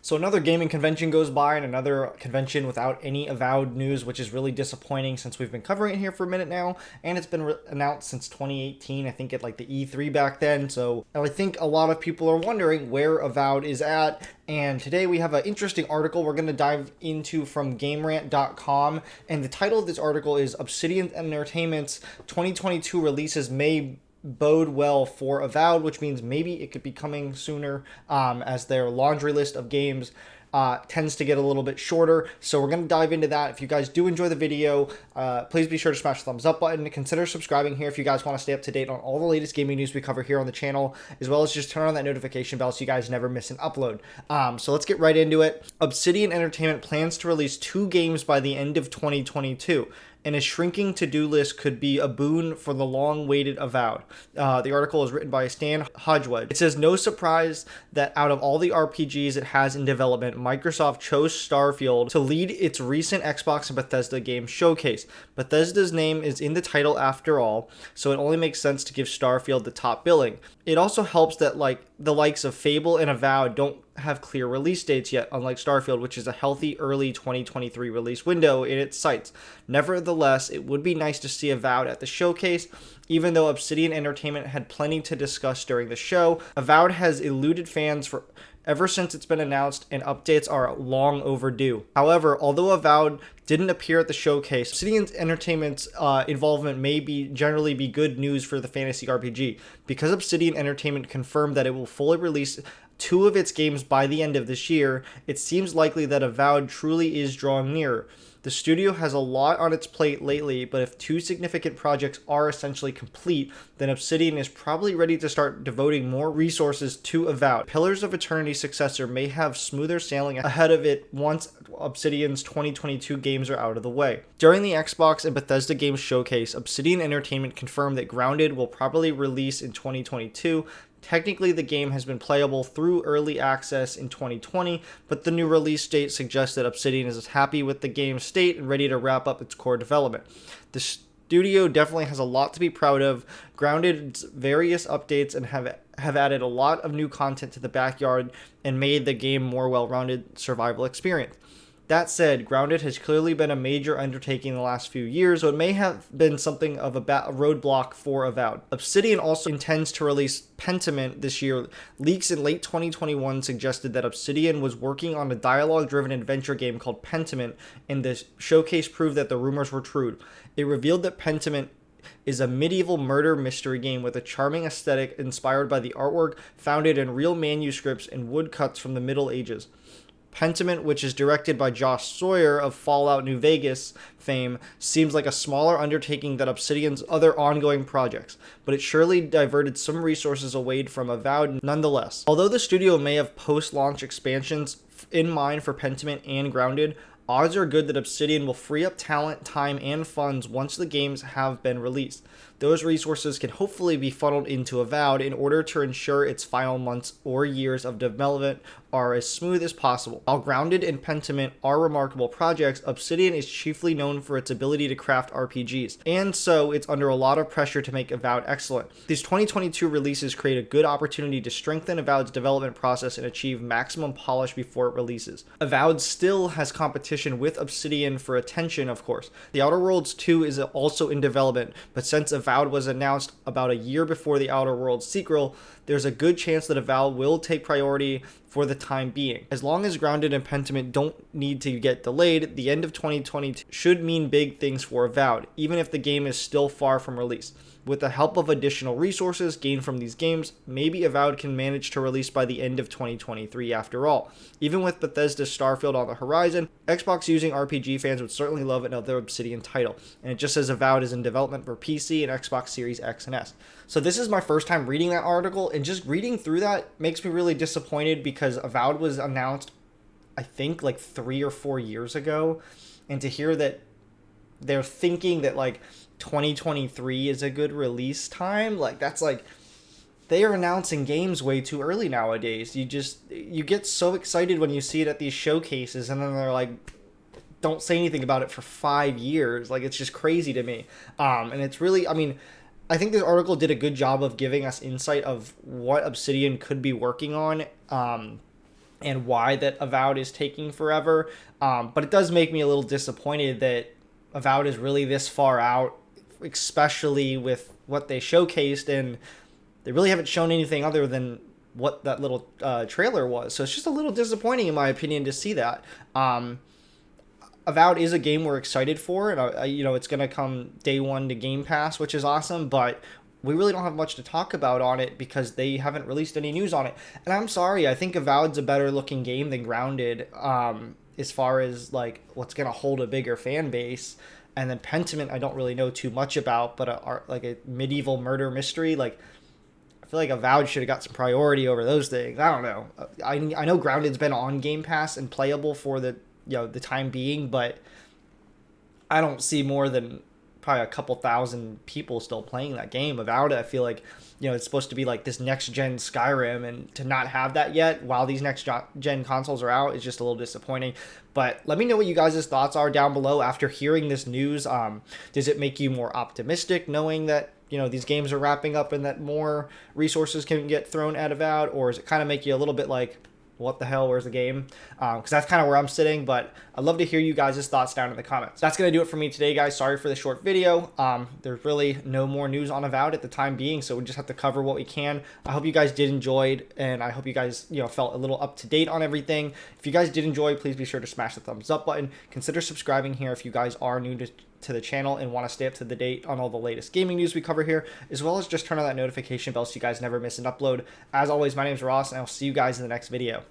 So another gaming convention goes by and another convention without any Avowed news, which is really disappointing since we've been covering it here for a minute now, and it's been announced since 2018, I think at like the E3 back then. So I think a lot of people are wondering where Avowed is at, and today we have an interesting article we're going to dive into from GameRant.com, and the title of this article is Obsidian Entertainment's 2022 releases may bode well for Avowed, which means maybe it could be coming sooner, as their laundry list of games tends to get a little bit shorter. So we're going to dive into that. If you guys do enjoy the video, please be sure to smash the thumbs up button. Consider subscribing here if you guys want to stay up to date on all the latest gaming news we cover here on the channel, as well as just turn on that notification bell so you guys never miss an upload. So let's get right into it. Obsidian Entertainment plans to release 2 games by the end of 2022. And a shrinking to-do list could be a boon for the long-awaited Avowed. The article is written by Stan Hodgwood. It says, no surprise that out of all the RPGs it has in development, Microsoft chose Starfield to lead its recent Xbox and Bethesda game showcase. Bethesda's name is in the title after all, so it only makes sense to give Starfield the top billing. It also helps that the likes of Fable and Avowed don't have clear release dates yet, unlike Starfield, which is a healthy early 2023 release window in its sights. Nevertheless, it would be nice to see Avowed at the showcase. Even though Obsidian Entertainment had plenty to discuss during the show, Avowed has eluded fans for ever since it's been announced, and updates are long overdue. However, although Avowed didn't appear at the showcase, Obsidian Entertainment's involvement may generally be good news for the fantasy RPG. Because Obsidian Entertainment confirmed that it will fully release 2 of its games by the end of this year, it seems likely that Avowed truly is drawing nearer. The studio has a lot on its plate lately, but if 2 significant projects are essentially complete, then Obsidian is probably ready to start devoting more resources to Avowed. Pillars of Eternity's successor may have smoother sailing ahead of it once Obsidian's 2022 games are out of the way. During the Xbox and Bethesda Games Showcase, Obsidian Entertainment confirmed that Grounded will probably release in 2022. Technically, the game has been playable through early access in 2020, but the new release date suggests that Obsidian is happy with the game's state and ready to wrap up its core development. The studio definitely has a lot to be proud of. Grounded's various updates and have added a lot of new content to the backyard and made the game more well-rounded survival experience. That said, Grounded has clearly been a major undertaking in the last few years, so it may have been something of a roadblock for Avowed. Obsidian also intends to release Pentiment this year. Leaks in late 2021 suggested that Obsidian was working on a dialogue-driven adventure game called Pentiment, and the showcase proved that the rumors were true. It revealed that Pentiment is a medieval murder mystery game with a charming aesthetic inspired by the artwork founded in real manuscripts and woodcuts from the Middle Ages. Pentiment, which is directed by Josh Sawyer of Fallout New Vegas fame, seems like a smaller undertaking than Obsidian's other ongoing projects, but it surely diverted some resources away from Avowed nonetheless. Although the studio may have post-launch expansions in mind for Pentiment and Grounded, odds are good that Obsidian will free up talent, time, and funds once the games have been released. Those resources can hopefully be funneled into Avowed in order to ensure its final months or years of development are as smooth as possible. While Grounded and Pentiment are remarkable projects, Obsidian is chiefly known for its ability to craft RPGs, and so it's under a lot of pressure to make Avowed excellent. These 2022 releases create a good opportunity to strengthen Avowed's development process and achieve maximum polish before it releases. Avowed still has competition with Obsidian for attention, of course. The Outer Worlds 2 is also in development, but since Avowed was announced about a year before the Outer Worlds sequel, there's a good chance that Avowed will take priority for the time being. As long as Grounded and Pentiment don't need to get delayed, the end of 2022 should mean big things for Avowed, even if the game is still far from release. With the help of additional resources gained from these games, maybe Avowed can manage to release by the end of 2023 after all. Even with Bethesda's Starfield on the horizon, Xbox using RPG fans would certainly love another Obsidian title, and it just says Avowed is in development for PC and Xbox Series X and S. So this is my first time reading that article, and just reading through that makes me really disappointed because Avowed was announced, I think, like 3 or 4 years ago, and to hear that they're thinking that 2023 is a good release time, that's they are announcing games way too early nowadays. You get so excited when you see it at these showcases, and then they're don't say anything about it for 5 years. It's just crazy to me. And it's really, I think this article did a good job of giving us insight of what Obsidian could be working on. and why that Avowed is taking forever. But it does make me a little disappointed that Avowed is really this far out, especially with what they showcased, and they really haven't shown anything other than what that little trailer was. So it's just a little disappointing, in my opinion, to see that. Avowed is a game we're excited for, and it's going to come day one to Game Pass, which is awesome, but we really don't have much to talk about on it because they haven't released any news on it. And I'm sorry, I think Avowed's a better looking game than Grounded, as far as like what's going to hold a bigger fan base. And then Pentiment, I don't really know too much about, but like a medieval murder mystery, like I feel like Avowed should have got some priority over those things. I don't know. I know Grounded's been on Game Pass and playable for the time being, but I don't see more than probably a couple thousand people still playing that game. Avowed, I feel like, it's supposed to be like this next gen Skyrim, and to not have that yet while these next gen consoles are out is just a little disappointing. But let me know what you guys' thoughts are down below after hearing this news. Does it make you more optimistic knowing that these games are wrapping up and that more resources can get thrown at Avowed, or does it kind of make you a little bit like, what the hell, where's the game? Because that's kind of where I'm sitting, but I'd love to hear you guys' thoughts down in the comments. That's going to do it for me today, guys. Sorry for the short video. There's really no more news on Avowed at the time being, so we just have to cover what we can. I hope you guys did enjoy it, and I hope you guys felt a little up to date on everything. If you guys did enjoy, please be sure to smash the thumbs up button. Consider subscribing here if you guys are new to the channel and want to stay up to the date on all the latest gaming news we cover here, as well as just turn on that notification bell so you guys never miss an upload. As always, my name is Ross, and I'll see you guys in the next video.